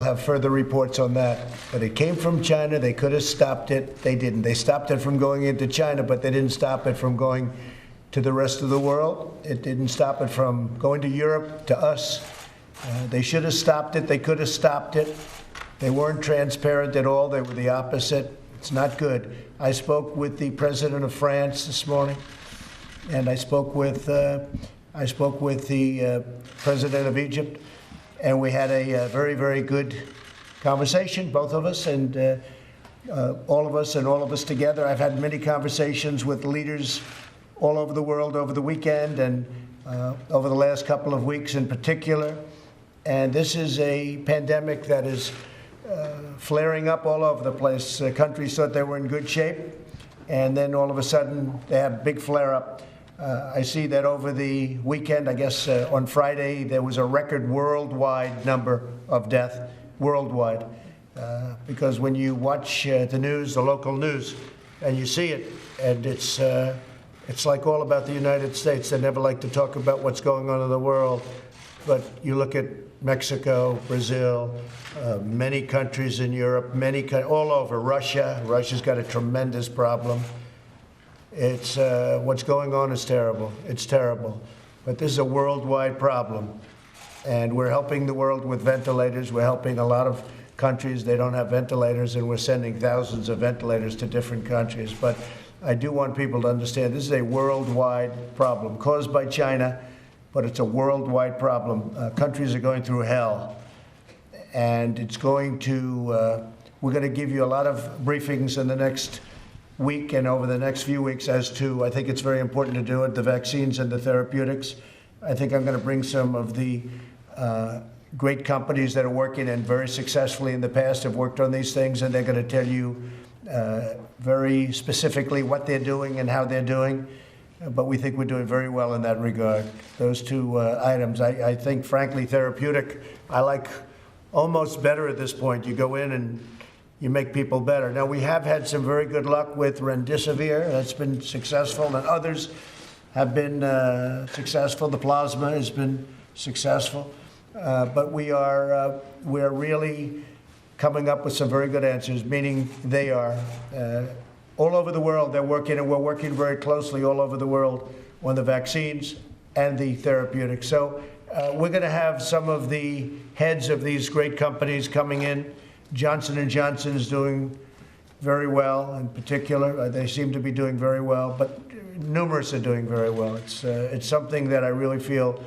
have further reports on that. But it came from China. They could have stopped it. They didn't. They stopped it from going into China, but they didn't stop it from going to the rest of the world. It didn't stop it from going to Europe, to us. They should have stopped it. They could have stopped it. They weren't transparent at all. They were the opposite. It's not good. I spoke with the president of France this morning, and I spoke with the president of Egypt, and we had a very, very good conversation, both of us, and all of us together. I've had many conversations with leaders all over the world over the weekend and over the last couple of weeks in particular. And this is a pandemic that is flaring up all over the place. Countries thought they were in good shape, and then all of a sudden they have a big flare-up. I see that over the weekend, I guess on Friday, there was a record worldwide number of deaths, worldwide. Because when you watch the news, the local news, and you see it, and it's like all about the United States. They never like to talk about what's going on in the world. But you look at Mexico, Brazil, many countries in Europe, all over. Russia. Russia's got a tremendous problem. It's what's going on is terrible. It's terrible. But this is a worldwide problem. And we're helping the world with ventilators. We're helping a lot of countries. They don't have ventilators, and we're sending thousands of ventilators to different countries. But I do want people to understand this is a worldwide problem caused by China, but it's a worldwide problem. Countries are going through hell. And it's going to, we're going to give you a lot of briefings in the next week and over the next few weeks as to, I think it's very important to do it, the vaccines and the therapeutics. I think I'm going to bring some of the great companies that are working and very successfully in the past have worked on these things, and they're going to tell you very specifically what they're doing and how they're doing. But we think we're doing very well in that regard. Those two items, I think, frankly, therapeutic, I like almost better at this point. You go in and you make people better. Now, we have had some very good luck with remdesivir. That's been successful, and others have been successful. The plasma has been successful. But we're really coming up with some very good answers, meaning they are. All over the world, they're working, and we're working very closely all over the world on the vaccines and the therapeutics. So we're going to have some of the heads of these great companies coming in. Johnson & Johnson is doing very well in particular. They seem to be doing very well, but numerous are doing very well. It's something that I really feel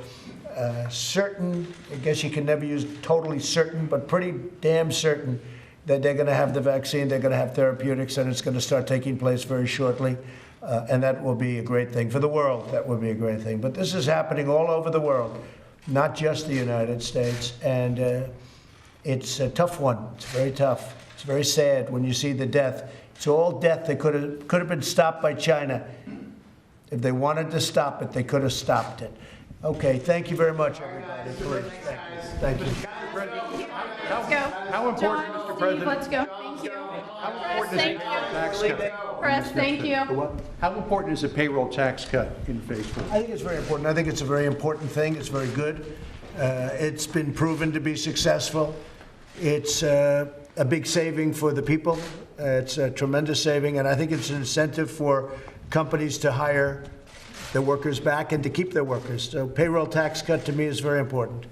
certain, I guess you can never use totally certain, but pretty damn certain that they're going to have the vaccine, they're going to have therapeutics, and it's going to start taking place very shortly. And that will be a great thing for the world. That will be a great thing. But this is happening all over the world, not just the United States. And it's a tough one. It's very tough. It's very sad when you see the death. It's all death that could have been stopped by China. If they wanted to stop it, they could have stopped it. Okay, thank you very much, everybody. Please, thank you. How important, Mr. President? Let's go. Thank you. How important is a tax cut? Press, thank you. How important is a payroll tax cut in phase 4? I think it's very important. I think it's a very important thing. It's very good. It's been proven to be successful. It's a big saving for the people. It's a tremendous saving, and I think it's an incentive for companies to hire their workers back and to keep their workers. So payroll tax cut to me is very important.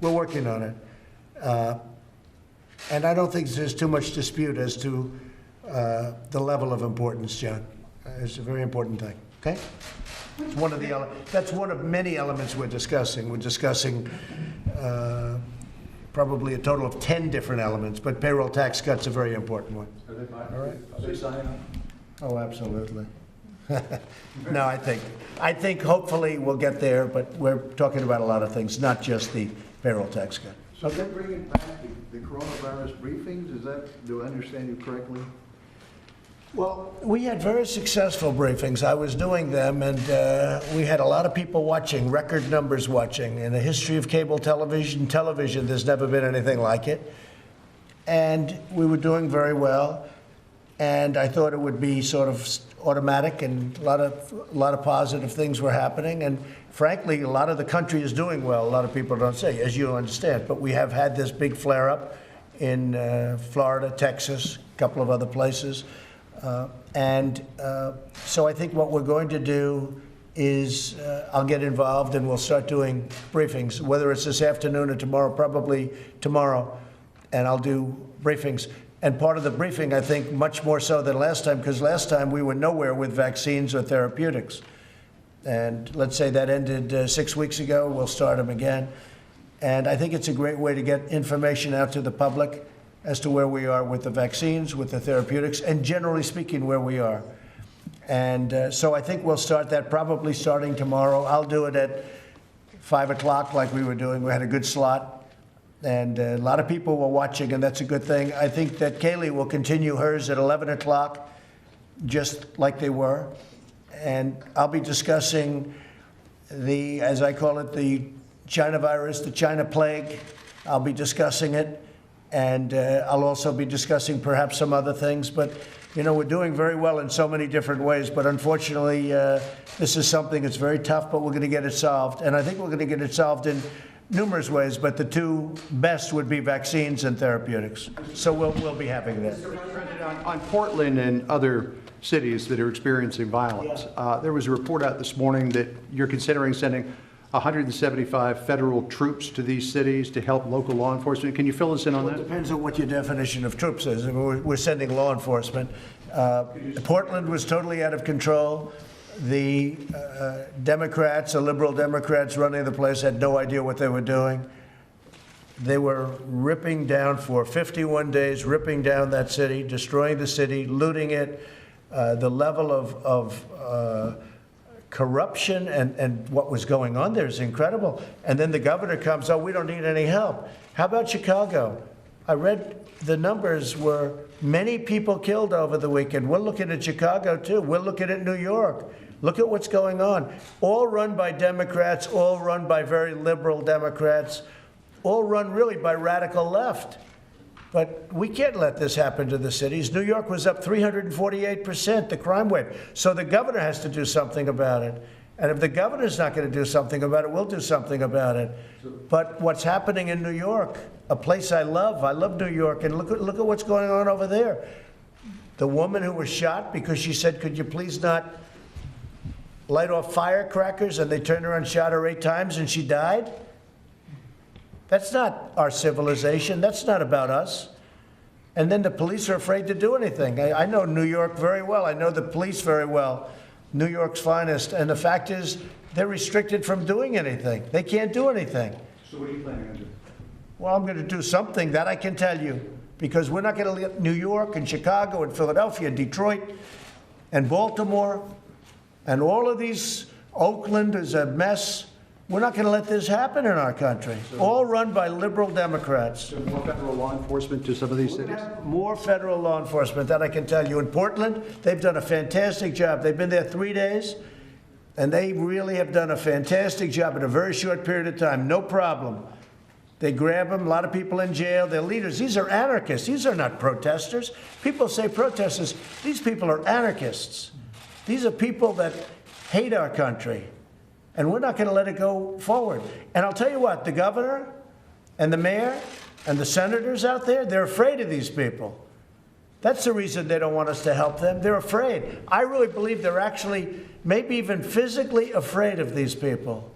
We're working on it. And I don't think there's too much dispute as to the level of importance, John. It's a very important thing, okay? It's one of the that's one of many elements we're discussing. We're discussing probably a total of 10 different elements, but payroll tax cut's a very important one. All right. Are they signing on? Oh, absolutely. No, I think hopefully we'll get there, but we're talking about a lot of things, not just the payroll tax cut. So they're bringing back the coronavirus briefings? Do I understand you correctly? Well, we had very successful briefings. I was doing them, and we had a lot of people watching, record numbers watching. In the history of cable television, there's never been anything like it. And we were doing very well. And I thought it would be sort of automatic, and a lot of positive things were happening. And frankly, a lot of the country is doing well. A lot of people don't say, as you understand. But we have had this big flare-up, in Florida, Texas, a couple of other places. So I think what we're going to do is I'll get involved and we'll start doing briefings, whether it's this afternoon or tomorrow, probably tomorrow, and I'll do briefings. And part of the briefing, I think, much more so than last time, because last time we were nowhere with vaccines or therapeutics. And let's say that ended 6 weeks ago, we'll start them again. And I think it's a great way to get information out to the public as to where we are with the vaccines, with the therapeutics, and generally speaking, where we are. And so I think we'll start that probably starting tomorrow. I'll do it at 5 o'clock like we were doing. We had a good slot. And a lot of people were watching, and that's a good thing. I think that Kaylee will continue hers at 11 o'clock, just like they were. And I'll be discussing the, as I call it, the China virus, the China plague. I'll be discussing it. And I'll also be discussing perhaps some other things. But, you know, we're doing very well in so many different ways. But unfortunately, this is something that's very tough, but we're going to get it solved. And I think we're going to get it solved in numerous ways, but the two best would be vaccines and therapeutics. So we'll be having that. Mr. President, on Portland and other cities that are experiencing violence, there was a report out this morning that you're considering sending 175 federal troops to these cities to help local law enforcement. Can you fill us in on Well, it that? depends on what your definition of troops is. I mean, we're sending law enforcement. Portland was totally out of control. The Democrats, the liberal Democrats running the place, had no idea what they were doing. They were ripping down for 51 days, ripping down that city, destroying the city, looting it. The level of corruption and what was going on there is incredible. And then the governor comes, oh, we don't need any help. How about Chicago? I read the numbers were many people killed over the weekend. We're looking at Chicago, too. We're looking at New York. Look at what's going on. All run by Democrats, all run by very liberal Democrats, all run really by radical left. But we can't let this happen to the cities. New York was up 348%, the crime wave. So the governor has to do something about it. And if the governor's not going to do something about it, we'll do something about it. But what's happening in New York, a place I love New York, and look at what's going on over there. The woman who was shot because she said, could you please not light off firecrackers, and they turned around and shot her 8 times and she died? That's not our civilization. That's not about us. And then the police are afraid to do anything. I know New York very well. I know the police very well, New York's finest. And the fact is, they're restricted from doing anything. They can't do anything. So what are you planning on doing? Well, I'm going to do something that I can tell you, because we're not going to let New York and Chicago and Philadelphia and Detroit and Baltimore and all of these, Oakland is a mess. We're not going to let this happen in our country. All run by liberal Democrats. So more federal law enforcement to some of these cities? More federal law enforcement, that I can tell you. In Portland, they've done a fantastic job. They've been there 3 days, and they really have done a fantastic job in a very short period of time. No problem. They grab them, a lot of people in jail. They're leaders. These are anarchists. These are not protesters. People say protesters. These people are anarchists. These are people that hate our country. And we're not going to let it go forward. And I'll tell you what, the governor and the mayor and the senators out there, they're afraid of these people. That's the reason they don't want us to help them. They're afraid. I really believe they're actually maybe even physically afraid of these people,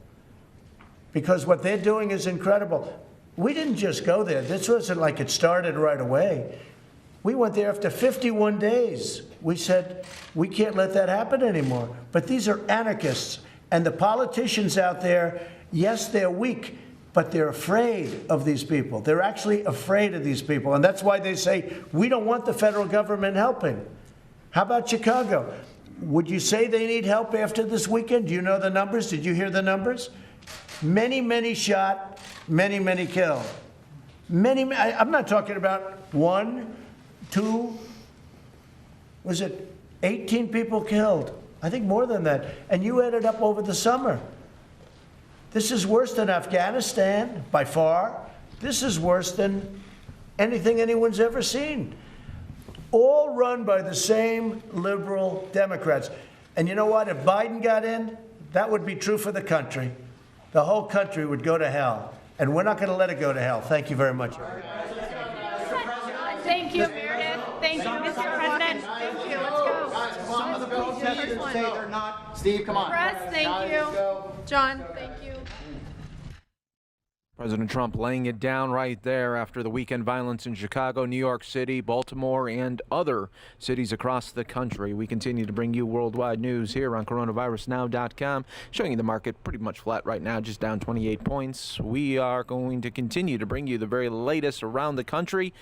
because what they're doing is incredible. We didn't just go there. This wasn't like it started right away. We went there after 51 days. We said, we can't let that happen anymore. But these are anarchists. And the politicians out there, yes, they're weak, but they're afraid of these people. They're actually afraid of these people. And that's why they say, we don't want the federal government helping. How about Chicago? Would you say they need help after this weekend? Do you know the numbers? Did you hear the numbers? Many, many shot, many, many killed. I'm not talking about 1, 2, was it 18 people killed? I think more than that. And you added up over the summer. This is worse than Afghanistan, by far. This is worse than anything anyone's ever seen. All run by the same liberal Democrats. And you know what? If Biden got in, that would be true for the country. The whole country would go to hell. And we're not going to let it go to hell. Thank you very much. Thank you, Meredith. Thank you, Mr. President. Thank you. Let's go. Some of the protesters say they're not. Steve, come on. Press, thank you. John, thank you. President Trump laying it down right there after the weekend violence in Chicago, New York City, Baltimore, and other cities across the country. We continue to bring you worldwide news here on coronavirusnow.com, showing you the market pretty much flat right now, just down 28 points. We are going to continue to bring you the very latest around the country